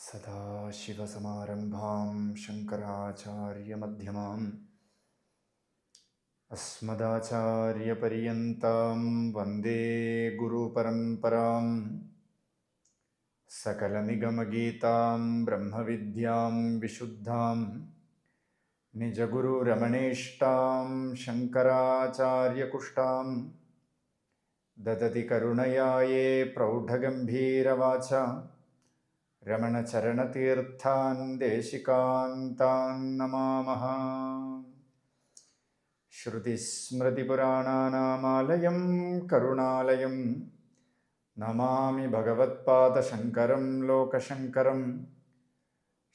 സദാശിവസമാരംഭാം ശങ്കരാചാര്യമധ്യമാം അസ്മദാചാര്യപര്യന്താം വന്ദേ ഗുരുപരമ്പരാം. സകലനിഗമഗീതാം ബ്രഹ്മവിദ്യാം വിശുദ്ധാം നിജഗുരുരമണേഷ്ടാം ശങ്കരാചാര്യകുഷ്ടാം ദദതി കരുണയായേ പ്രൗഢഗംഭീരവാച രമണചരണതീർത്ഥാൻ ദേശികാൻ താൻ നമാമഃ. ശ്രുതിസ്മൃതിപുരാണാനാമാലയം കരുണാലയം നമാമി ഭഗവത്പാദശങ്കരം ലോകശങ്കരം.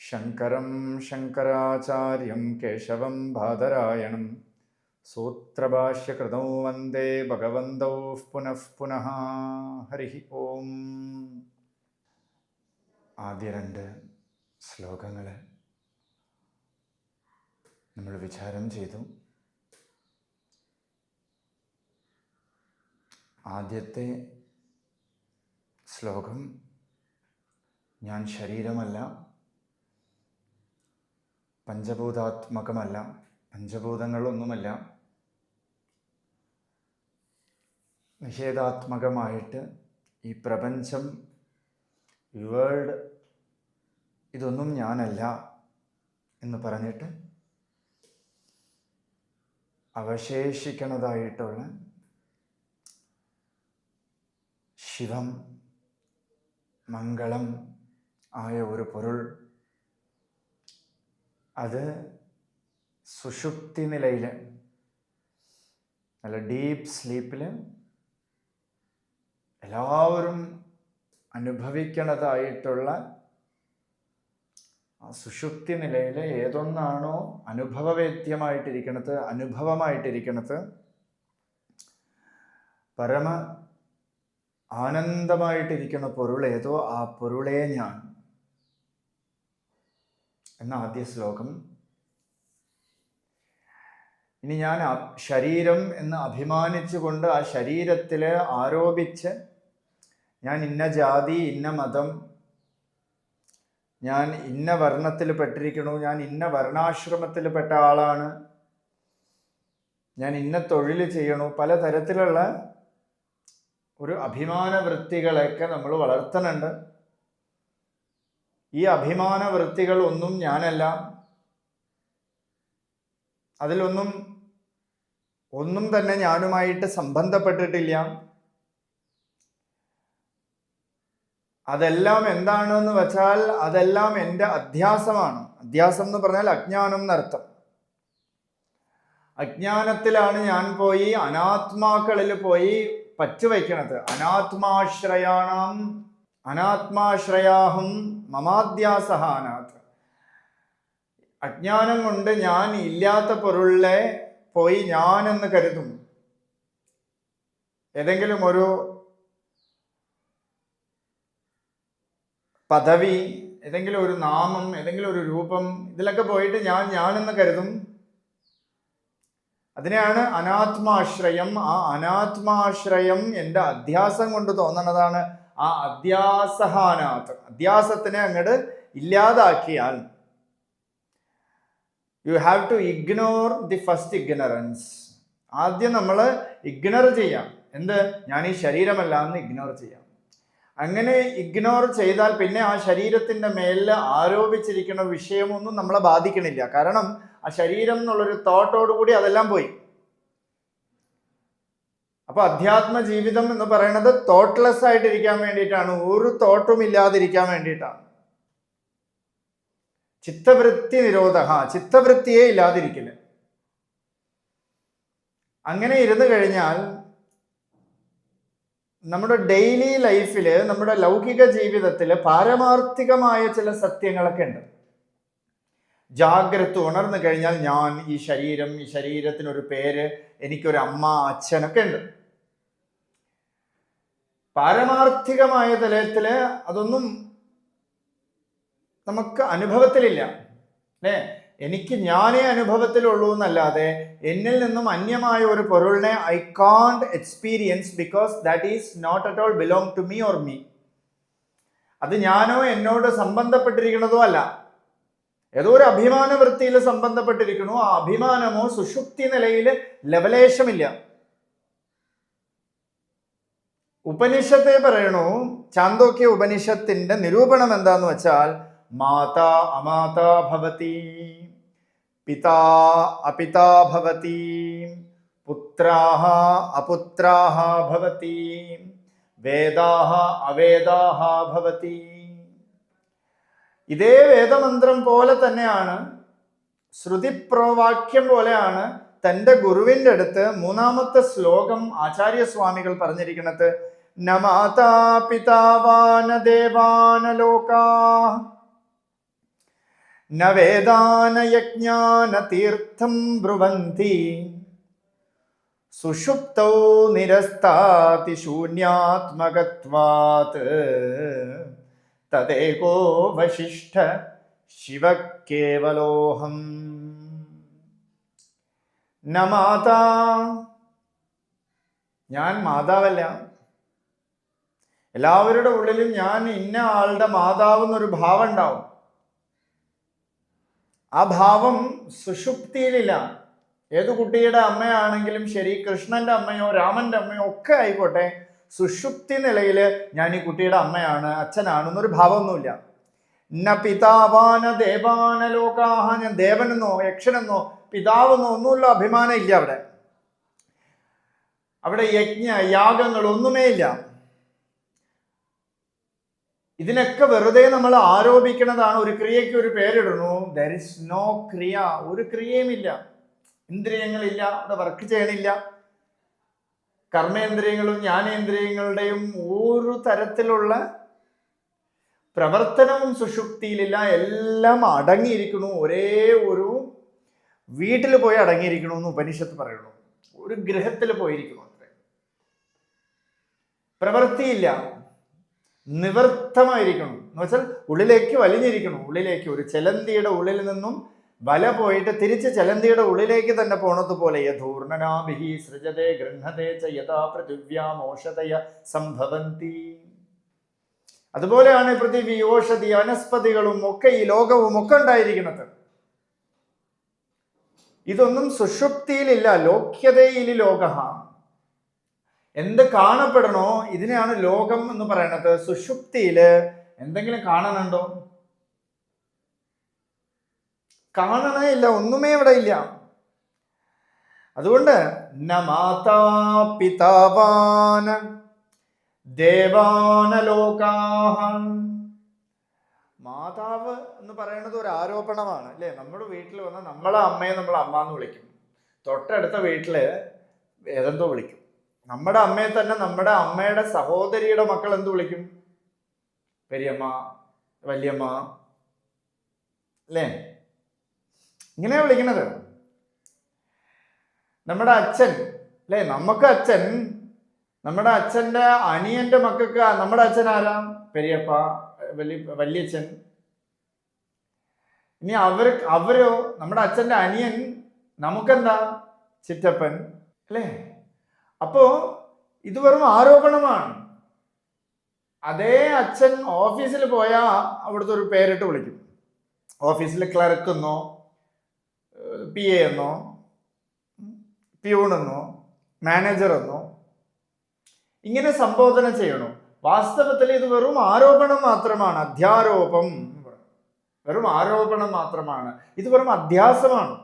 ശങ്കരം ശങ്കരാചാര്യം കേശവം ബാദരായണം സൂത്രഭാഷ്യകൃതൗ വന്ദേ ഭഗവന്തൗ പുനഃ പുനഃ. ഹരി ഓം. ആദ്യ രണ്ട് ശ്ലോകങ്ങൾ നമ്മൾ വിചാരം ചെയ്തു. ആദ്യത്തെ ശ്ലോകം ഞാൻ ശരീരമല്ല, പഞ്ചഭൂതാത്മകമല്ല, പഞ്ചഭൂതങ്ങളൊന്നുമല്ല, നിഷേധാത്മകമായിട്ട് ഈ പ്രപഞ്ചം, ഈ വേൾഡ്, ഇതൊന്നും ഞാനല്ല എന്ന് പറഞ്ഞിട്ട് അവശേഷിക്കുന്നതായിട്ടുള്ള ശിവം, മംഗളം ആയ ഒരു പൊരുൾ, അത് സുഷുപ്തി നിലയിൽ, നല്ല ഡീപ്പ് സ്ലീപ്പിൽ എല്ലാവരും അനുഭവിക്കുന്നതായിട്ടുള്ള ആ സുഷുപ്തി നിലയിൽ ഏതൊന്നാണോ അനുഭവവേദ്യമായിട്ടിരിക്കുന്നത്, അനുഭവമായിട്ടിരിക്കുന്നത്, പരമ ആനന്ദമായിട്ടിരിക്കുന്ന പൊരുൾ ഏതോ ആ പൊരുളേ ഞാൻ എന്ന ആദ്യ ശ്ലോകം. ഇനി ഞാൻ ശരീരം എന്ന് അഭിമാനിച്ചുകൊണ്ട് ആ ശരീരത്തിൽ ആരോപിച്ച് ഞാൻ ഇന്ന ജാതി, ഇന്ന മതം, ഞാൻ ഇന്ന വർണ്ണത്തിൽ പെട്ടിരിക്കണു, ഞാൻ ഇന്ന വർണ്ണാശ്രമത്തിൽ പെട്ട ആളാണ്, ഞാൻ ഇന്ന തൊഴിൽ ചെയ്യണു, പലതരത്തിലുള്ള ഒരു അഭിമാന വൃത്തികളൊക്കെ നമ്മൾ വളർത്തുന്നുണ്ട്. ഈ അഭിമാന വൃത്തികൾ ഒന്നും ഞാനല്ല, ഒന്നും തന്നെ ഞാനുമായിട്ട് സംബന്ധപ്പെട്ടിട്ടില്ല. അതെല്ലാം എന്താണെന്ന് വെച്ചാൽ അതെല്ലാം എൻ്റെ അധ്യാസമാണ്. അധ്യാസം എന്ന് പറഞ്ഞാൽ അജ്ഞാനം എന്നർത്ഥം. അജ്ഞാനത്തിലാണ് ഞാൻ പോയി അനാത്മാക്കളിൽ പോയി പറ്റുവയ്ക്കണത്. അനാത്മാശ്രയാഹം മമാധ്യാസഹാനാത്. അജ്ഞാനം കൊണ്ട് ഞാൻ ഇല്ലാത്ത പൊരുളിലെ പോയി ഞാനെന്ന് കരുതും. ഏതെങ്കിലും ഒരു പദവി, ഏതെങ്കിലും ഒരു നാമം, ഏതെങ്കിലും ഒരു രൂപം, ഇതിലൊക്കെ പോയിട്ട് ഞാനെന്ന് കരുതും. അതിനെയാണ് അനാത്മാശ്രയം. ആ അനാത്മാശ്രയം എൻ്റെ അധ്യാസം കൊണ്ട് തോന്നണതാണ്. ആ അധ്യാസഹാനാത്ത്, അധ്യാസത്തിനെ അങ്ങോട്ട് ഇല്ലാതാക്കിയാൽ, you have to ignore the first ignorance. ആദ്യം നമ്മൾ ഇഗ്നോർ ചെയ്യാം. എന്ത്? ഞാൻ ഈ ശരീരമല്ല എന്ന് ഇഗ്നോർ ചെയ്യാം. അങ്ങനെ ഇഗ്നോർ ചെയ്താൽ പിന്നെ ആ ശരീരത്തിൻ്റെ മേലിൽ ആരോപിച്ചിരിക്കുന്ന വിഷയമൊന്നും നമ്മളെ ബാധിക്കണില്ല. കാരണം ആ ശരീരം എന്നുള്ളൊരു തോട്ടോടുകൂടി അതെല്ലാം പോയി. അപ്പൊ അധ്യാത്മ ജീവിതം എന്ന് പറയുന്നത് തോട്ട്ലെസ് ആയിട്ടിരിക്കാൻ വേണ്ടിയിട്ടാണ്, ഒരു തോട്ടും ഇല്ലാതിരിക്കാൻ വേണ്ടിയിട്ടാണ്. ചിത്തവൃത്തി നിരോധ, ചിത്തവൃത്തിയെ ഇല്ലാതിരിക്കില്ല. അങ്ങനെ ഇരുന്നു കഴിഞ്ഞാൽ നമ്മുടെ ഡെയിലി ലൈഫിൽ, നമ്മുടെ ലൗകിക ജീവിതത്തിൽ പാരമാർത്ഥികമായ ചില സത്യങ്ങളൊക്കെ ഉണ്ട്. ജാഗ്രത ഉണർന്നു കഴിഞ്ഞാൽ ഞാൻ ഈ ശരീരം, ഈ ശരീരത്തിനൊരു പേര്, എനിക്കൊരു അമ്മ, അച്ഛനൊക്കെ ഉണ്ട്. പാരമാർത്ഥികമായ തലത്തില് അതൊന്നും നമുക്ക് അനുഭവത്തിലില്ല, അല്ലേ? എനിക്ക് ഞാനേ അനുഭവത്തിലുള്ളൂ എന്നല്ലാതെ എന്നിൽ നിന്നും അന്യമായ ഒരു പൊരുളിനെ I can't experience, because that is not at all belong to me or me. അത് ഞാനോ എന്നോട് സംബന്ധപ്പെട്ടിരിക്കുന്നതോ അല്ല. ഏതോ ഒരു അഭിമാന വൃത്തിയിൽ സംബന്ധപ്പെട്ടിരിക്കണു. ആ അഭിമാനമോ സുഷുപ്തി നിലയിൽ ലവലേശമില്ല. ഉപനിഷത്തെ പറയണു, ചാന്തോക്യ ഉപനിഷത്തിന്റെ നിരൂപണം എന്താന്ന് വെച്ചാൽ, മാതാ അമാതാ ഭവതി, പിതാ അപിതാ ഭവതി, പുത്രാഹ അപുത്രാഹ ഭവതി, വേദാഹ അവേദാഹ ഭവതി. ഇതേ വേദമന്ത്രം പോലെ തന്നെയാണ്, ശ്രുതിപ്രവാക്യം പോലെയാണ് തൻ്റെ ഗുരുവിൻ്റെ അടുത്ത് മൂന്നാമത്തെ ശ്ലോകം ആചാര്യസ്വാമികൾ പറഞ്ഞിരിക്കുന്നത്. ന മാതാ പിതാവാന ദേവാന ലോകാ ന വേദാന യജ്ഞാന തീർത്ഥം ബ്രുവന്തി സുഷുപ്തൗ നിരസ്താതി ശൂന്യാത്മകത്വാത് തദേകോ വശിഷ്ഠ ശിവ കേവലോഹം. ന മാതാ, ഞാൻ മാതാവല്ല. എല്ലാവരുടെ ഉള്ളിലും ഞാൻ ഇന്ന ആളുടെ മാതാവ് എന്നൊരു ഭാവം ഉണ്ടാവും. ആ ഭാവം സുഷുപ്തിയിലില്ല. ഏത് കുട്ടിയുടെ അമ്മയാണെങ്കിലും ശരി, കൃഷ്ണന്റെ അമ്മയോ രാമന്റെ അമ്മയോ ഒക്കെ ആയിക്കോട്ടെ, സുഷുപ്തി നിലയിൽ ഞാൻ ഈ കുട്ടിയുടെ അമ്മയാണ്, അച്ഛനാണെന്നൊരു ഭാവമൊന്നുമില്ല. ന പിതാവാന ദേവാന ലോകാഹ, ഞാൻ ദേവനെന്നോ യക്ഷനെന്നോ പിതാവെന്നോ ഒന്നുമില്ല, അഭിമാനം ഇല്ല. അവിടെ യജ്ഞ യാഗങ്ങൾ ഒന്നുമേ ഇല്ല. ഇതിനൊക്കെ വെറുതെ നമ്മൾ ആരോപിക്കുന്നതാണ്. ഒരു ക്രിയയ്ക്ക് ഒരു പേരിടുന്നു. ദർ ഇസ് നോ ക്രിയ, ഒരു ക്രിയയുമില്ല. ഇന്ദ്രിയങ്ങളില്ല, അവിടെ വർക്ക് ചെയ്യണില്ല. കർമ്മേന്ദ്രിയങ്ങളും ജ്ഞാനേന്ദ്രിയങ്ങളുടെയും ഒരു തരത്തിലുള്ള പ്രവർത്തനവും സുഷുപ്തിയിലില്ല. എല്ലാം അടങ്ങിയിരിക്കണു, ഒരേ ഒരു വീട്ടിൽ പോയി അടങ്ങിയിരിക്കണു എന്ന് ഉപനിഷത്ത് പറയുന്നു. ഒരു ഗൃഹത്തിൽ പോയിരിക്കണു, അത്ര പ്രവൃത്തിയില്ല, നിവൃത്തമായിരിക്കണം എന്ന് വെച്ചാൽ ഉള്ളിലേക്ക് വലിഞ്ഞിരിക്കണം. ഉള്ളിലേക്ക് ഒരു ചെലന്തിയുടെ ഉള്ളിൽ നിന്നും വല പോയിട്ട് തിരിച്ച് ചെലന്തിയുടെ ഉള്ളിലേക്ക് തന്നെ പോണതുപോലെ യഥൂർണനാഭിഹി സൃജതേ ഗൃഹതേ ച യഥാ പൃഥിവ്യാമോഷതയ സംഭവന്തി. അതുപോലെയാണ് പൃഥിവി, ഓഷധി, വനസ്പതികളും ഒക്കെ ഈ ലോകവും ഒക്കെ ഉണ്ടായിരിക്കുന്നത്. ഇതൊന്നും സുഷുപ്തിയിലില്ല. ലോക്യതയിൽ ലോക, എന്ത് കാണപ്പെടണോ ഇതിനെയാണ് ലോകം എന്ന് പറയുന്നത്. സുഷുപ്തിയില് എന്തെങ്കിലും കാണണുണ്ടോ? കാണണേ ഇല്ല, ഒന്നുമേ ഇവിടെ ഇല്ല. അതുകൊണ്ട് ന മാതാ പിതാവാന ദേവാന ലോകാഹ. മാതാവ് എന്ന് പറയുന്നത് ഒരു ആരോപണമാണ് അല്ലേ? നമ്മുടെ വീട്ടിൽ വന്ന് നമ്മളെ അമ്മയെ നമ്മൾ അമ്മ എന്ന് വിളിക്കും. തൊട്ടടുത്ത വീട്ടില് ഏതെന്തോ വിളിക്കും. നമ്മുടെ അമ്മയെ തന്നെ നമ്മുടെ അമ്മയുടെ സഹോദരിയുടെ മക്കൾ എന്ത് വിളിക്കും? പെരിയമ്മ, വല്യമ്മ അല്ലേ? ഇങ്ങനെയാ വിളിക്കുന്നത്. നമ്മുടെ അച്ഛൻ അല്ലേ, നമുക്ക് അച്ഛൻ, നമ്മുടെ അച്ഛൻ്റെ അനിയന്റെ മക്കൾക്ക് നമ്മുടെ അച്ഛൻ ആരാ? പെരിയപ്പ, വല്യച്ഛൻ. ഇനി അവരോ, നമ്മുടെ അച്ഛൻ്റെ അനിയൻ നമുക്കെന്താ? ചിറ്റപ്പൻ അല്ലേ? അപ്പോ ഇത് വെറും ആരോപണമാണ്. അതേ അച്ഛൻ ഓഫീസിൽ പോയാൽ അവിടുത്തെ ഒരു പേരിട്ട് വിളിക്കും. ഓഫീസിൽ ക്ലർക്ക് എന്നോ പി എ എന്നോ പ്യൂണെന്നോ മാനേജർ എന്നോ ഇങ്ങനെ സംബോധന ചെയ്യണോ? വാസ്തവത്തിൽ ഇത് വെറും ആരോപണം മാത്രമാണ്. അധ്യാരോപം, വെറും ആരോപണം മാത്രമാണ്. ഇത് വെറും അധ്യാസമാണ്.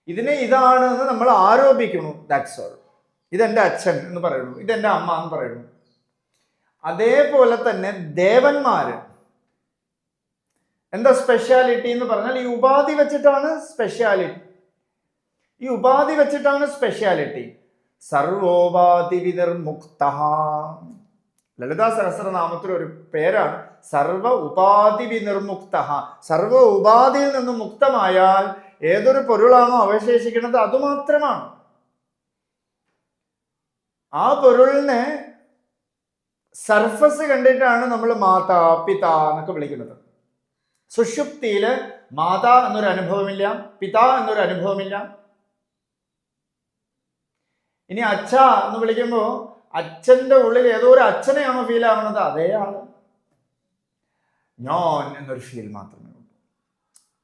ഇതിനെ ഇതാണെന്ന് നമ്മൾ ആരോപിക്കുന്നു. That's all. ഇതെന്റെ അച്ഛൻ എന്ന് പറയുന്നു, ഇതെന്റെ അമ്മ എന്ന് പറയുന്നു. അതേപോലെ തന്നെ ദേവന്മാര് എന്താ സ്പെഷ്യാലിറ്റി എന്ന് പറഞ്ഞാൽ ഈ ഉപാധി വെച്ചിട്ടാണ് സ്പെഷ്യാലിറ്റി. ഈ ഉപാധി വെച്ചിട്ടാണ് സ്പെഷ്യാലിറ്റി. സർവോപാധി വിനിർമുക്ത. ലളിതാ സഹസ്രനാമത്തിൽ ഒരു പേരാണ് സർവ ഉപാധി വിനിർമുക്ത. സർവ ഉപാധിയിൽ നിന്നും മുക്തമായാൽ ഏതൊരു പൊരുളാണോ അവശേഷിക്കുന്നത് അതുമാത്രമാണ്. ആ പൊരുളിനെ സർഫസ് കണ്ടിട്ടാണ് നമ്മൾ മാതാ പിതാ എന്നൊക്കെ വിളിക്കുന്നത്. സുഷുപ്തിയില് മാതാ എന്നൊരു അനുഭവമില്ല, പിതാ എന്നൊരു അനുഭവമില്ല. ഇനി അച്ഛ എന്ന് വിളിക്കുമ്പോൾ അച്ഛൻ്റെ ഉള്ളിൽ ഏതോ ഒരു അച്ഛനെയാണോ ഫീൽ ആവുന്നത്? അതേ ആള്. ഞാൻ എന്നൊരു ഫീൽ മാത്രമേ ഉള്ളൂ.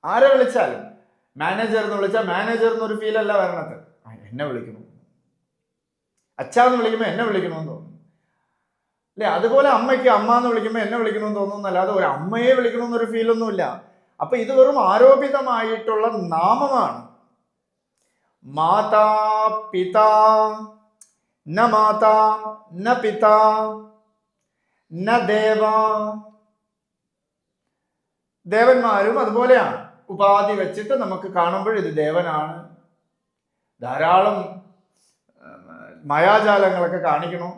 ആരെ വിളിച്ചാലും മാനേജർ എന്ന് വിളിച്ചാൽ മാനേജർ എന്നൊരു ഫീലല്ല വരണത്. എന്നെ വിളിക്കണം, അച്ഛാന്ന് വിളിക്കുമ്പോൾ എന്നെ വിളിക്കണമെന്ന് തോന്നുന്നു അല്ലെ. അതുപോലെ അമ്മയ്ക്ക് അമ്മ എന്ന് വിളിക്കുമ്പോൾ എന്നെ വിളിക്കണമെന്ന് തോന്നുന്നല്ലാതെ ഒരു അമ്മയെ വിളിക്കണമെന്നൊരു ഫീലൊന്നുമില്ല. അപ്പൊ ഇത് വെറും ആരോപിതമായിട്ടുള്ള നാമമാണ്. മാതാ പിതാ ന മാതാ ന പിതാ ന ദേവ. ദേവന്മാരും അതുപോലെയാണ്. ഉപാധി വെച്ചിട്ട് നമുക്ക് കാണുമ്പോൾ ഇത് ദേവനാണ്. ധാരാളം മായാജാലങ്ങളൊക്കെ കാണിക്കണം.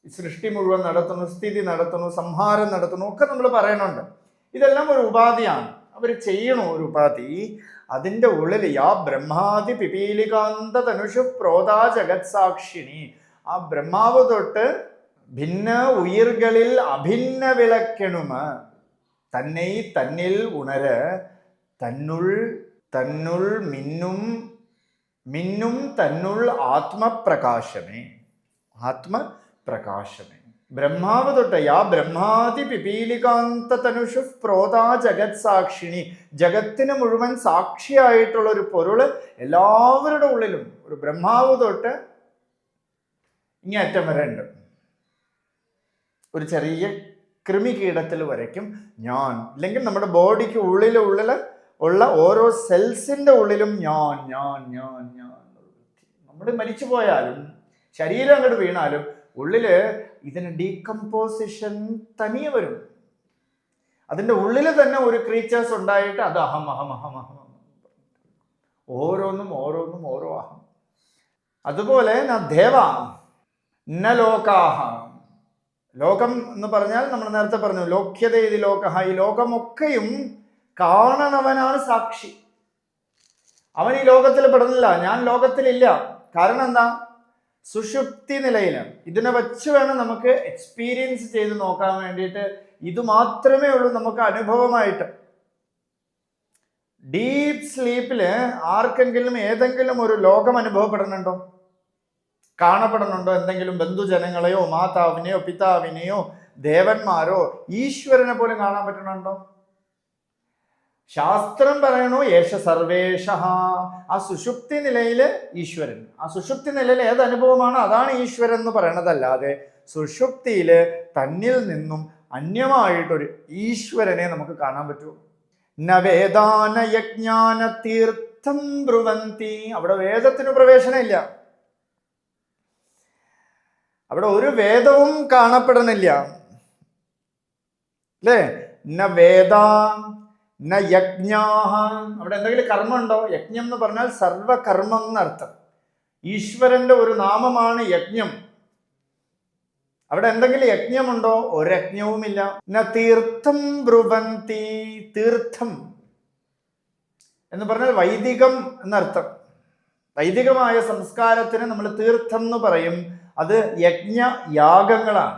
സൃഷ്ടി മുഴുവൻ നടത്തുന്നു, സ്ഥിതി നടത്തുന്നു, സംഹാരം നടത്തുന്നു ഒക്കെ നമ്മൾ പറയണുണ്ട്. ഇതെല്ലാം ഒരു ഉപാധിയാണ്. അവർ ചെയ്യണു ഒരു ഉപാധി. അതിൻ്റെ ഉള്ളിൽ യാ ബ്രഹ്മാതി പിപീലികാന്ത തനുഷു പ്രോതാ ജഗത് സാക്ഷിണി. ആ ബ്രഹ്മാവ് തൊട്ട് ഭിന്ന ഉയിർകളിൽ അഭിന്ന വിളക്കെണുമ തന്നെ തന്നിൽ ഉണര തന്നുൾ തന്നുൾ മിന്നും മിന്നും തന്നുൾ ആത്മപ്രകാശമേ. ആത്മപ്രകാശമേ. ബ്രഹ്മാവ് തൊട്ട് യാ ബ്രഹ്മാതി പിപീലികാന്ത തനുഷു പ്രോതാ ജഗത് സാക്ഷിണി. ജഗത്തിന് മുഴുവൻ സാക്ഷിയായിട്ടുള്ള ഒരു പൊരുള് എല്ലാവരുടെ ഉള്ളിലും ഒരു ബ്രഹ്മാവ് തൊട്ട് ഇങ്ങേറ്റം വരെ ഉണ്ട്. ഒരു ചെറിയ കൃമികീടത്തിൽ വരയ്ക്കും ഞാൻ. അല്ലെങ്കിൽ നമ്മുടെ ബോഡിക്ക് ഉള്ളിൽ ഉള്ള ഓരോ സെൽസിന്റെ ഉള്ളിലും ഞാൻ ഞാൻ ഞാൻ ഞാൻ. നമ്മൾ മരിച്ചു പോയാലും ശരീരം അങ്ങോട്ട് വീണാലും ഉള്ളില് ഇതിന് ഡീകമ്പോസിഷൻ തനിയെ വരും. അതിൻ്റെ ഉള്ളിൽ തന്നെ ഒരു ക്രീച്ചേഴ്സ് ഉണ്ടായിട്ട് അത് അഹം അഹം അഹം അഹം, ഓരോന്നും ഓരോന്നും ഓരോ അഹം. അതുപോലെ ദേവ ന ലോകാഹ. ലോകം എന്ന് പറഞ്ഞാൽ നമ്മൾ നേരത്തെ പറഞ്ഞു ലോക്യത ഇത് ലോകഹ. ഈ ലോകമൊക്കെയും കാണണവനാണ് സാക്ഷി. അവൻ ഈ ലോകത്തിൽ പെടുന്നില്ല, ഞാൻ ലോകത്തിലില്ല. കാരണം എന്താ? സുഷുപ്തി നിലയിൽ ഇതിനെ വെച്ച് വേണം നമുക്ക് എക്സ്പീരിയൻസ് ചെയ്ത് നോക്കാൻ വേണ്ടിയിട്ട്. ഇത് മാത്രമേ ഉള്ളൂ നമുക്ക് അനുഭവമായിട്ട്. ഡീപ്പ് സ്ലീപ്പില് ആർക്കെങ്കിലും ഏതെങ്കിലും ഒരു ലോകം അനുഭവപ്പെടുന്നുണ്ടോ? കാണപ്പെടുന്നുണ്ടോ? എന്തെങ്കിലും ബന്ധുജനങ്ങളെയോ മാതാവിനെയോ പിതാവിനെയോ ദേവന്മാരോ ഈശ്വരനെ പോലും കാണാൻ പറ്റണുണ്ടോ? ശാസ്ത്രം പറയണു യേശ സർവേഷ. ആ സുഷുപ്തി നിലയില് ഈശ്വരൻ. ആ സുഷുപ്തി നിലയിൽ ഏത് അനുഭവമാണ് അതാണ് ഈശ്വരൻ എന്ന് പറയണതല്ലാതെ സുഷുപ്തിയില് തന്നിൽ നിന്നും അന്യമായിട്ടൊരു ഈശ്വരനെ നമുക്ക് കാണാൻ പറ്റുമോ? ന വേദാന യജ്ഞാന തീർത്ഥം ബ്രുവന്തി. അവിടെ വേദത്തിന് പ്രവേശനമില്ല. അവിടെ ഒരു വേദവും കാണപ്പെടണില്ല അല്ലേ? ന വേദ ന യജ്ഞാഹ. അവിടെ എന്തെങ്കിലും കർമ്മം ഉണ്ടോ? യജ്ഞം എന്ന് പറഞ്ഞാൽ സർവകർമ്മം എന്നർത്ഥം. ഈശ്വരന്റെ ഒരു നാമമാണ് യജ്ഞം. അവിടെ എന്തെങ്കിലും യജ്ഞമുണ്ടോ? ഒരു യജ്ഞവുമില്ല. ന തീർത്ഥം ബ്രുവന്തി. തീർത്ഥം എന്ന് പറഞ്ഞാൽ വൈദികം എന്നർത്ഥം. വൈദികമായ സംസ്കാരത്തിന് നമ്മൾ തീർത്ഥം എന്ന് പറയും. അത് യജ്ഞയാഗങ്ങളാണ്.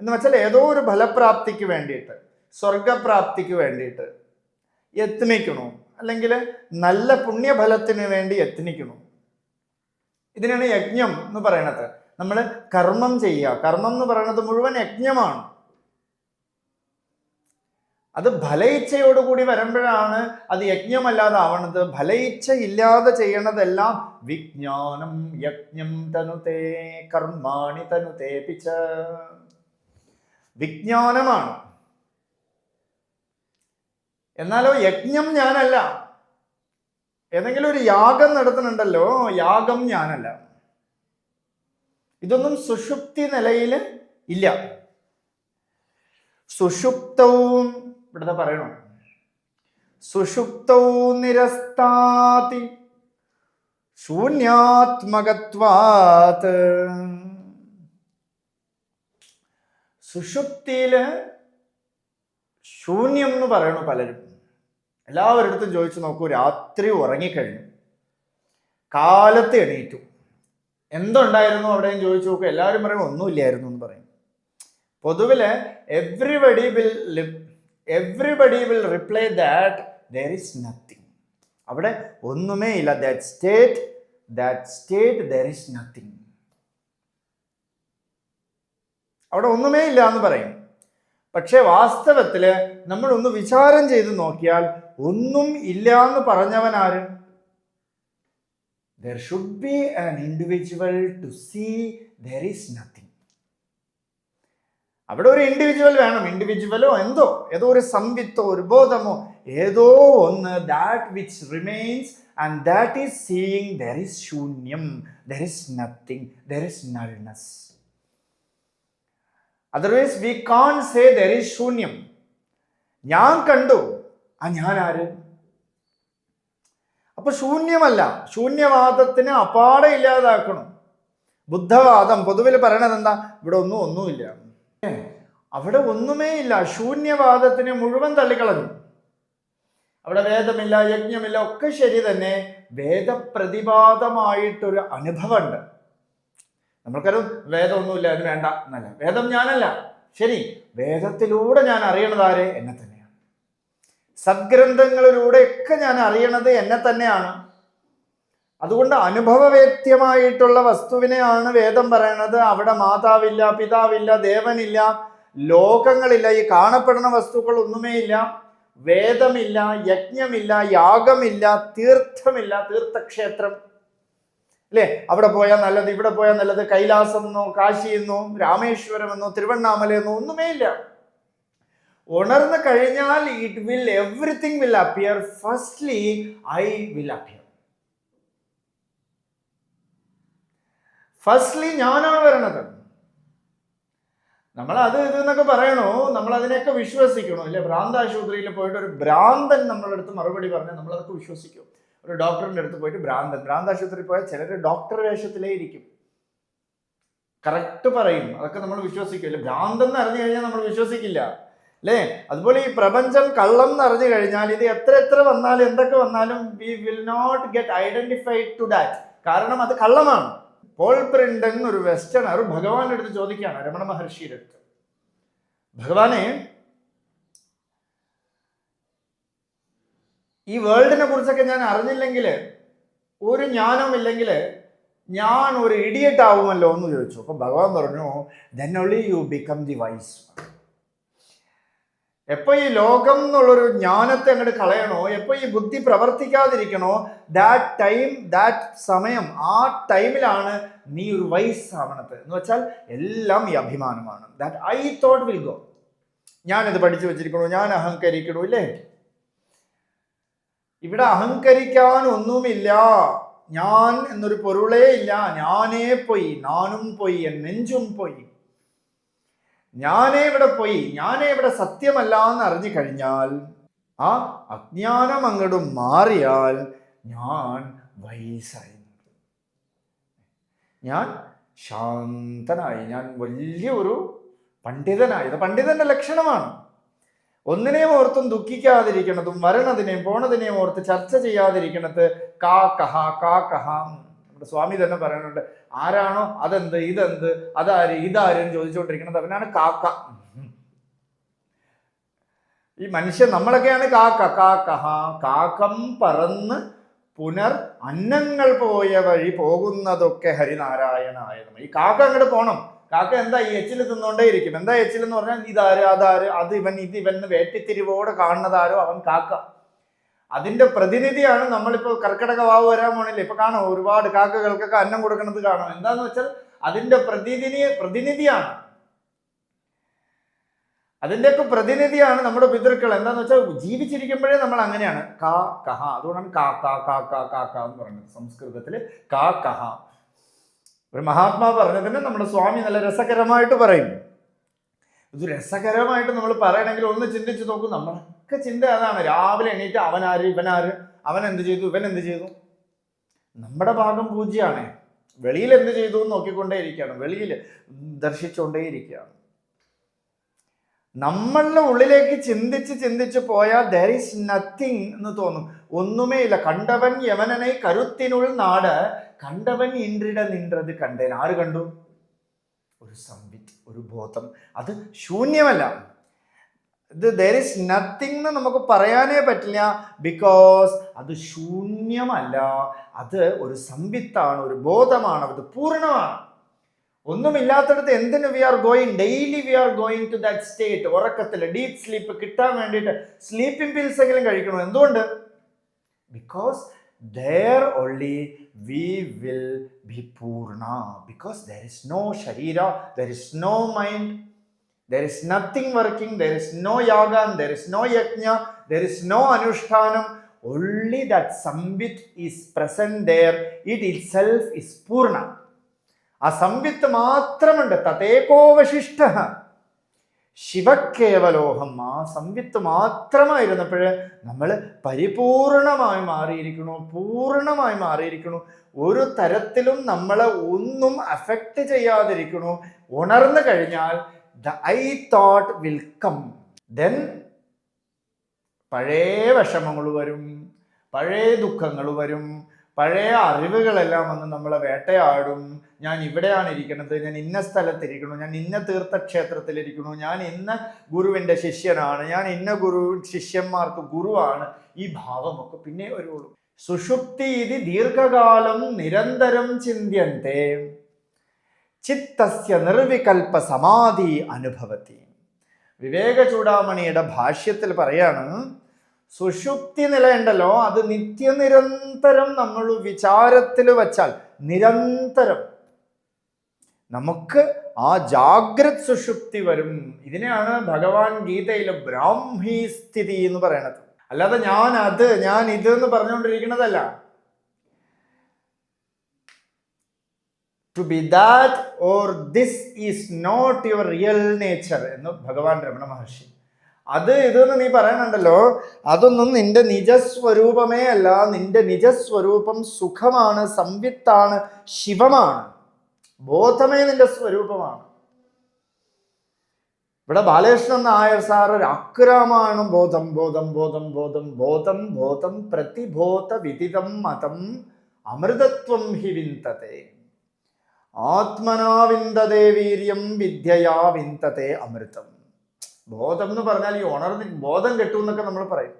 എന്ന് വെച്ചാൽ ഏതോ ഒരു ഫലപ്രാപ്തിക്ക് വേണ്ടിയിട്ട്, സ്വർഗപ്രാപ്തിക്ക് വേണ്ടിയിട്ട് യത്നിക്കണു, അല്ലെങ്കിൽ നല്ല പുണ്യഫലത്തിന് വേണ്ടി യത്നിക്കണു. ഇതിനാണ് യജ്ഞം എന്ന് പറയണത്. നമ്മൾ കർമ്മം ചെയ്യുക. കർമ്മം എന്ന് പറയുന്നത് മുഴുവൻ യജ്ഞമാണ്. അത് ഫലയിച്ഛയോടുകൂടി വരുമ്പോഴാണ് അത് യജ്ഞമല്ലാതെ ആവണത്. ഫലയിച്ഛ ഇല്ലാതെ ചെയ്യണതെല്ലാം വിജ്ഞാനം യജ്ഞം തനുതേ കർമാണി തനുതേ പിച്ച. വിജ്ഞാനമാണ്. എന്നാലോ യജ്ഞം ഞാനല്ല. ഏതെങ്കിലും ഒരു യാഗം നടത്തുന്നുണ്ടല്ലോ, യാഗം ഞാനല്ല. ഇതൊന്നും സുഷുപ്തി നിലയിൽ ഇല്ല. സുഷുപ്തവും ഇവിടുത്തെ പറയണോ, സുഷുപ്തവും നിരസ്താതി ശൂന്യാത്മകത്വാത്. സുഷുപ്തിയില് ശൂന്യം എന്ന് പറയണു പലരും. എല്ലാവരുടെ ചോദിച്ചു നോക്കൂ, രാത്രി ഉറങ്ങിക്കഴിഞ്ഞു, കാലത്ത് എണീറ്റു, എന്തുണ്ടായിരുന്നു അവിടെയും ചോദിച്ചു നോക്കൂ, എല്ലാവരും പറയും ഒന്നുമില്ലായിരുന്നു എന്ന് പറയും. പൊതുവില് everybody will reply that there is nothing. അവിടെ ഒന്നുമേ ഇല്ല. that state there is nothing. അവിടെ ഒന്നുമേ ഇല്ല എന്ന് പറയും. പക്ഷെ വാസ്തവത്തില് നമ്മൾ ഒന്ന് വിചാരം ചെയ്ത് നോക്കിയാൽ ഒന്നും ഇല്ല എന്ന് പറഞ്ഞവൻ ആര്? There should be an individual to see there is nothing. അവിടെ ഒരു ഇൻഡിവിജ്വൽ വേണം. ഇൻഡിവിജ്വലോ ഏതോ ഒരു സംവിത്തോ ഒരു ബോധമോ ഏതോ ഒന്ന്, that which remains and that is seeing there is ശൂന്യം, there is nothing, there is nullness. Otherwise we can't say there is ശൂന്യം. ഞാൻ കണ്ടു, ഞാൻ ആര്? അപ്പൊ ശൂന്യമല്ല, ശൂന്യവാദത്തിന് അപ്പാടെ ഇല്ലാതാക്കണം. ബുദ്ധവാദം പൊതുവിൽ പറയണത് എന്താ? ഇവിടെ ഒന്നുമില്ല, അവിടെ ഒന്നുമേ ഇല്ല. ശൂന്യവാദത്തിനെ മുഴുവൻ തള്ളിക്കളഞ്ഞു. അവിടെ വേദമില്ല, യജ്ഞമില്ല, ഒക്കെ ശരി തന്നെ. വേദപ്രതിപാദമായിട്ടൊരു അനുഭവമുണ്ട്. നമ്മൾക്കറിയാം വേദമൊന്നുമില്ല, അത് വേണ്ട എന്നല്ല. വേദം ഞാനല്ല, ശരി. വേദത്തിലൂടെ ഞാൻ അറിയണത് ആരെ? എന്നെ തന്നെയാണ്. സദ്ഗ്രന്ഥങ്ങളിലൂടെയൊക്കെ ഞാൻ അറിയണത് എന്നെ തന്നെയാണ്. അതുകൊണ്ട് അനുഭവവേദ്യമായിട്ടുള്ള വസ്തുവിനെയാണ് വേദം പറയണത്. അവിടെ മാതാവില്ല, പിതാവില്ല, ദേവനില്ല, ലോകങ്ങളില്ല, ഈ കാണപ്പെടുന്ന വസ്തുക്കൾ ഒന്നുമേ ഇല്ല. വേദമില്ല, യജ്ഞമില്ല, യാഗമില്ല, തീർത്ഥമില്ല, തീർത്ഥക്ഷേത്രം അല്ലേ? അവിടെ പോയാൽ നല്ലത്, ഇവിടെ പോയാൽ നല്ലത്, കൈലാസം എന്നോ കാശി എന്നോ രാമേശ്വരം എന്നോ തിരുവണ്ണാമല എന്നോ ഒന്നുമേ ഇല്ല. ഉണർന്നു കഴിഞ്ഞാൽ everything will appear. Firstly I will appear. Firstly ഞാനാണ് വരണത്. നമ്മൾ അത് ഇതെന്നൊക്കെ പറയണോ, നമ്മൾ അതിനെയൊക്കെ വിശ്വസിക്കണോ? ഇല്ലേ? ഭ്രാന്താശുപത്രിയിൽ പോയിട്ട് ഒരു ഭ്രാന്തൻ നമ്മളുടെ അടുത്ത് മറുപടി പറഞ്ഞാൽ നമ്മളതൊക്കെ വിശ്വസിക്കും. ഒരു ഡോക്ടറിന്റെ അടുത്ത് പോയിട്ട് ഭ്രാന്താശുപത്രിയിൽ പോയാൽ ചിലർ ഡോക്ടർ വേഷത്തിലേ ഇരിക്കും, കറക്റ്റ് പറയും, അതൊക്കെ നമ്മൾ വിശ്വസിക്കും. അല്ലെ? ഭ്രാന്തെന്ന് അറിഞ്ഞു കഴിഞ്ഞാൽ നമ്മൾ വിശ്വസിക്കില്ല, അല്ലേ? അതുപോലെ ഈ പ്രപഞ്ചം കള്ളം എന്ന് അറിഞ്ഞു കഴിഞ്ഞാൽ ഇത് എത്ര വന്നാലും എന്തൊക്കെ വന്നാലും we will not get identified to that. കാരണം അത് കള്ളമാണ്. പോൾ പ്രിൻഡൻ ഒരു വെസ്റ്റേണർ ഭഗവാന്റെ അടുത്ത് ചോദിക്കുകയാണ്, രമണ മഹർഷിയുടെ അടുത്ത്, ഭഗവാനെ, ഈ വേൾഡിനെ കുറിച്ചൊക്കെ ഞാൻ അറിഞ്ഞില്ലെങ്കിൽ, ഒരു ജ്ഞാനം ഇല്ലെങ്കിൽ ഞാൻ ഒരു ഇഡിയറ്റ് ആവുമല്ലോ എന്ന് ചോദിച്ചു. അപ്പൊ ഭഗവാൻ പറഞ്ഞു, then only you become the wise. എപ്പോ ഈ ലോകം എന്നുള്ളൊരു ജ്ഞാനത്തെ അങ്ങോട്ട് കളയണോ, എപ്പോ ഈ ബുദ്ധി പ്രവർത്തിക്കാതിരിക്കണോ, ദാറ്റ് സമയം, ആ ടൈമിലാണ് നീ ഒരു വൈസ് ആവണത്. എന്ന് വെച്ചാൽ എല്ലാം ഈ അഭിമാനമാണ്. That I thought will go. ഞാനിത് പഠിച്ചു വെച്ചിരിക്കണു, ഞാൻ അഹങ്കരിക്കണു, ഇല്ലേ? ഇവിടെ അഹങ്കരിക്കാൻ ഒന്നുമില്ല. ഞാൻ എന്നൊരു പൊരുളേ ഇല്ല. ഞാനേ പോയി, നാനും പോയി, എൻ നെഞ്ചും പോയി. ഞാനേ ഇവിടെ പോയി, ഞാനേ ഇവിടെ സത്യമല്ല എന്ന് അറിഞ്ഞു കഴിഞ്ഞാൽ, ആ അജ്ഞാനം അങ്ങോട്ട് മാറിയാൽ ഞാൻ വൈസായി, ഞാൻ ശാന്തനായി, ഞാൻ വലിയൊരു പണ്ഡിതനായി. ഇത് പണ്ഡിതന്റെ ലക്ഷണമാണ്. ഒന്നിനെയും ഓർത്തും ദുഃഖിക്കാതിരിക്കണതും വരണതിനെയും പോണതിനെയും ഓർത്ത് ചർച്ച ചെയ്യാതിരിക്കണത് കാ കഹ. നമ്മുടെ സ്വാമി തന്നെ പറയുന്നുണ്ട്, ആരാണോ അതെന്ത് ഇതെന്ത് അതാര് ഇതാരും ചോദിച്ചുകൊണ്ടിരിക്കുന്നത് അവനാണ് കാക്ക. ഈ മനുഷ്യൻ നമ്മളൊക്കെയാണ് കാക്ക. കാക്കം പറന്ന് അന്നങ്ങൾ പോയ വഴി പോകുന്നതൊക്കെ ഹരിനാരായണായ. ഈ കാക്ക അങ്ങോട്ട് പോണം. കാക്ക എന്താ ഈ എച്ചിൽ തിന്നോണ്ടേ ഇരിക്കും. എന്താ എച്ചിൽ എന്ന് പറഞ്ഞാൽ ഇതാര് അതാര് അത് ഇവൻ ഇതിവൻ വേട്ടിത്തിരിവോടെ കാണുന്നതാരോ അവൻ കാക്ക. അതിന്റെ പ്രതിനിധിയാണ് നമ്മളിപ്പോ കർക്കിടക വാവ് വരാൻ പോണില്ലേ, ഇപ്പൊ കാണാം ഒരുപാട് കാക്കകൾക്കൊക്കെ അന്നം കൊടുക്കുന്നത് കാണാം. എന്താന്ന് വെച്ചാൽ അതിന്റെ പ്രതിനിധിയാണ്, അതിന്റെയൊക്കെ പ്രതിനിധിയാണ് നമ്മുടെ പിതൃക്കൾ. എന്താന്ന് വെച്ചാൽ ജീവിച്ചിരിക്കുമ്പോഴേ നമ്മൾ അങ്ങനെയാണ് കാ കഹ. അതുകൊണ്ടാണ് കാക്ക എന്ന് പറയുന്നത് സംസ്കൃതത്തില് കാ കഹ. ഒരു മഹാത്മാ പറഞ്ഞതിന് നമ്മുടെ സ്വാമി നല്ല രസകരമായിട്ട് പറയും. ഇത് രസകരമായിട്ട് നമ്മൾ പറയണമെങ്കിൽ ഒന്ന് ചിന്തിച്ചു നോക്കൂ. നമ്മളൊക്കെ ചിന്ത അതാണ്. രാവിലെ എണീറ്റ് അവനാര് ഇവനാര്, അവൻ എന്ത് ചെയ്തു ഇവൻ എന്ത് ചെയ്തു. നമ്മുടെ ഭാഗം പൂജ്യമാണ്. വെളിയിൽ എന്ത് ചെയ്തു എന്ന് നോക്കിക്കൊണ്ടേ ഇരിക്കുകയാണ്, വെളിയിൽ ദർശിച്ചുകൊണ്ടേ ഇരിക്കുകയാണ്. നമ്മളുടെ ഉള്ളിലേക്ക് ചിന്തിച്ച് പോയാൽ there is nothing എന്ന് തോന്നും. ഒന്നുമേ ഇല്ല. കണ്ടവൻ യമനനെ കരുത്തിനുൾ നാട്, കണ്ടവൻ ഇൻറിട നിன்றது കണ്ടേൻ. ആര് കണ്ടു? ഒരു സംവിത്ത്, ഒരു ബോധം. അത് ശൂന്യമല്ല. ഇത് there is nothing എന്ന് നമുക്ക് പറയാനേ പറ്റില്ല. ബിക്കോസ് അത് ശൂന്യമല്ല, അത് ഒരു സംവിത്താണ്, ഒരു ബോധമാണ്, അത് പൂർണ്ണമാണ്. ഒന്നുമില്ലാത്തടത്ത് എന്തിനു we are going, daily we are going to that state. ഉറക്കത്തിൽ ഡീപ് സ്ലീപ്പ് കിട്ടാൻ വേണ്ടിയിട്ട് സ്ലീപ്പിംഗ് പിൽസ് എങ്കിലും കഴിക്കണം. എന്തുകൊണ്ട്? Because there only we will be purna, because there is no sharira, there is no mind, there is nothing working, there is no yaga, there is no yajna, there is no anushtanam, only that samvit is present there, it itself is purna. ആ സംവിത്ത് മാത്രമുണ്ട്. തതേകോവശിഷ്ട ശിവക്കേവലോഹം. ആ സംവിത്ത് മാത്രമായിരുന്നപ്പോൾ നമ്മൾ പരിപൂർണമായി മാറിയിരിക്കണു, പൂർണ്ണമായി മാറിയിരിക്കണു. ഒരു തരത്തിലും നമ്മളെ ഒന്നും affect ചെയ്യാതിരിക്കണു. ഉണർന്നു കഴിഞ്ഞാൽ the I thought will come. Then പഴയ വിഷമങ്ങൾ വരും, പഴയ ദുഃഖങ്ങൾ വരും, പഴയ അറിവുകളെല്ലാം വന്ന് നമ്മളെ വേട്ടയാടും. ഞാൻ ഇവിടെയാണ് ഇരിക്കുന്നത്, ഞാൻ ഇന്ന സ്ഥലത്തിരിക്കണു, ഞാൻ ഇന്ന തീർത്ഥക്ഷേത്രത്തിലിരിക്കണു, ഞാൻ ഇന്ന ഗുരുവിൻ്റെ ശിഷ്യനാണ്, ഞാൻ ഇന്ന ശിഷ്യന്മാർക്ക് ഗുരുവാണ്. ഈ ഭാവമൊക്കെ പിന്നെ വരുള്ളൂ. സുഷുപ്തി ഇതി ദീർഘകാലം നിരന്തരം ചിന്യന്തേ ചിത്തസ്യ നിർവികൽപ സമാധി അനുഭവത്തി. വിവേക ചൂടാമണിയുടെ ഭാഷ്യത്തിൽ പറയാണ്, സുഷുപ്തി നിലയുണ്ടല്ലോ, അത് നിത്യനിരന്തരം നമ്മൾ വിചാരത്തിൽ വച്ചാൽ നിരന്തരം നമുക്ക് ആ ജാഗ്രത് സുഷുപ്തി വരും. ഇതിനെയാണ് ഭഗവാൻ ഗീതയിൽ ബ്രാഹ്മീ സ്ഥിതി എന്ന് പറയണത്. അല്ലാതെ ഞാൻ ഇത് എന്ന് പറഞ്ഞുകൊണ്ടിരിക്കുന്നതല്ല. To be that or this is not your real nature എന്ന് ഭഗവാൻ രമണ മഹർഷി. ഇതെന്ന് നീ പറയണുണ്ടല്ലോ, അതൊന്നും നിന്റെ നിജസ്വരൂപമേ അല്ല. നിന്റെ നിജസ്വരൂപം സുഖമാണ്, സംവിത്താണ്, ശിവമാണ്. ബോധമേ നിന്റെ സ്വരൂപമാണ്. ഇവിടെ ബാലകൃഷ്ണൻ നായർ സാർ ഒരു അക്രമാണ് ബോധം ബോധം ബോധം ബോധം ബോധം ബോധം പ്രതിബോധ വിദിതം മതം അമൃതത്വം ഹി വിന്തതേ ആത്മനാ വിന്തതേ വീര്യം വിദ്യയാ വിന്തതേ അമൃതം. ബോധം എന്ന് പറഞ്ഞാൽ ഈ ഉണർന്ന് ബോധം കെട്ടു എന്നൊക്കെ നമ്മൾ പറയും.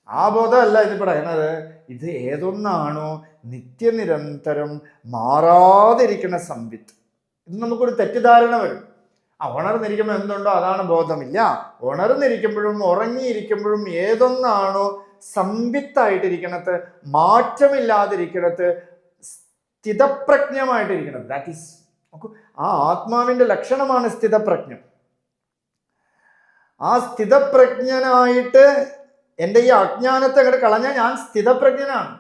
ആ ബോധമല്ല ഇത് പറയുന്നത്. ഇത് ഏതൊന്നാണോ നിത്യനിരന്തരം മാറാതിരിക്കുന്ന സംവിത്ത്. ഇത് നമുക്കൊരു തെറ്റിദ്ധാരണ വരും. ഉണർന്നിരിക്കുമ്പോൾ എന്തുണ്ടോ അതാണ് ബോധമില്ല. ഉണർന്നിരിക്കുമ്പോഴും ഉറങ്ങിയിരിക്കുമ്പോഴും ഏതൊന്നാണോ സംവിത്തായിട്ടിരിക്കണത്, മാറ്റമില്ലാതിരിക്കണത്, സ്ഥിതപ്രജ്ഞമായിട്ടിരിക്കണത്, ദാറ്റ് ഈസ് ആ ആത്മാവിൻ്റെ ലക്ഷണമാണ് സ്ഥിതപ്രജ്ഞം. ആ സ്ഥിതപ്രജ്ഞനായിട്ട് എൻ്റെ ഈ അജ്ഞാനത്തെ അങ്ങോട്ട് കളഞ്ഞാൽ ഞാൻ സ്ഥിതപ്രജ്ഞനാണ്.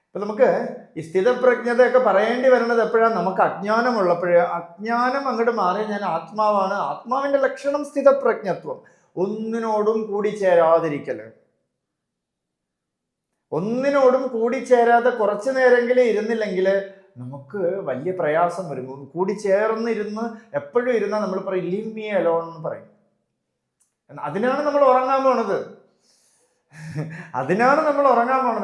ഇപ്പം നമുക്ക് ഈ സ്ഥിതപ്രജ്ഞതയൊക്കെ പറയേണ്ടി വരുന്നത് എപ്പോഴാണ്? നമുക്ക് അജ്ഞാനമുള്ളപ്പോഴേ. അജ്ഞാനം അങ്ങോട്ട് മാറി ഞാൻ ആത്മാവാണ്. ആത്മാവിൻ്റെ ലക്ഷണം സ്ഥിതപ്രജ്ഞത്വം. ഒന്നിനോടും കൂടിച്ചേരാതിരിക്കൽ. ഒന്നിനോടും കൂടിച്ചേരാതെ കുറച്ചു നേരമെങ്കിലും ഇരുന്നില്ലെങ്കിൽ നമുക്ക് വലിയ പ്രയാസം വരും. കൂടിച്ചേർന്നിരുന്ന് എപ്പോഴും ഇരുന്നാൽ നമ്മൾ പറയും ലീവ് മീ അലോൺ എന്ന് പറയും. അതിനാണ് നമ്മൾ ഉറങ്ങാൻ പോണത്.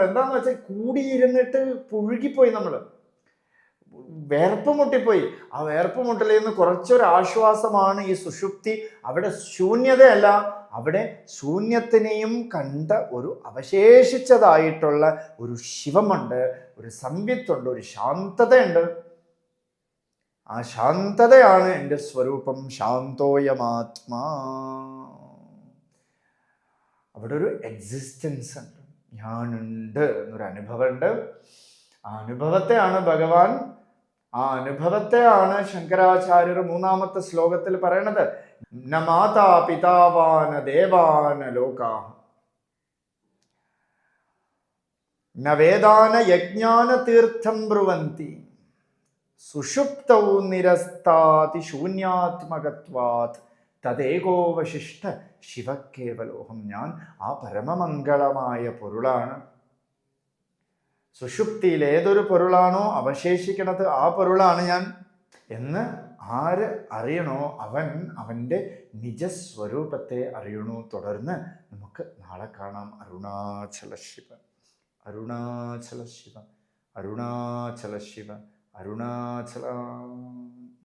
എന്താന്ന് വെച്ചാൽ കൂടിയിരുന്നിട്ട് പുഴുകിപ്പോയി, നമ്മൾ വേർപ്പ് മുട്ടിപ്പോയി. ആ വേർപ്പ് മുട്ടലിൽ നിന്ന് കുറച്ചൊരു ആശ്വാസമാണ് ഈ സുഷുപ്തി. അവിടെ ശൂന്യതയല്ല, അവിടെ ശൂന്യത്തിനെയും കണ്ട ഒരു അവശേഷിച്ചതായിട്ടുള്ള ഒരു ശിവമുണ്ട്, ഒരു സംവിത്തുണ്ട്, ഒരു ശാന്തതയുണ്ട്. ആ ശാന്തതയാണ് എൻ്റെ സ്വരൂപം. ശാന്തോയമാത്മാ. അവിടെ ഒരു എക്സിസ്റ്റൻസ് ഉണ്ട്, ഞാനുണ്ട് എന്നൊരു അനുഭവമുണ്ട്. ആ അനുഭവത്തെയാണ് ശങ്കരാചാര്യർ 3-ാമത്തെ ശ്ലോകത്തിൽ പറയണത്. ന മാതാ പിതാവാന ദേവാന ലോകാ ന വേദാന യജ്ഞാന തീർത്ഥം ബ്രുവന്തി സുഷുപ്തൗ നിരസ്താതി ശൂന്യാത്മകത്വാത് തദേകോവശിഷ്ട ശിവക്കേവലോഹം. ഞാൻ ആ പരമമംഗളമായ പൊരുളാണ്. സുഷുപ്തിയിൽ ഏതൊരു പൊരുളാണോ അവശേഷിക്കണത് ആ പൊരുളാണ് ഞാൻ എന്ന് ആര് അറിയണോ അവൻ അവൻ്റെ നിജസ്വരൂപത്തെ അറിയണു. തുടർന്ന് നമുക്ക് നാളെ കാണാം. അരുണാചല ശിവ, അരുണാചല ശിവ, അരുണാചല ശിവ, അരുണാചല.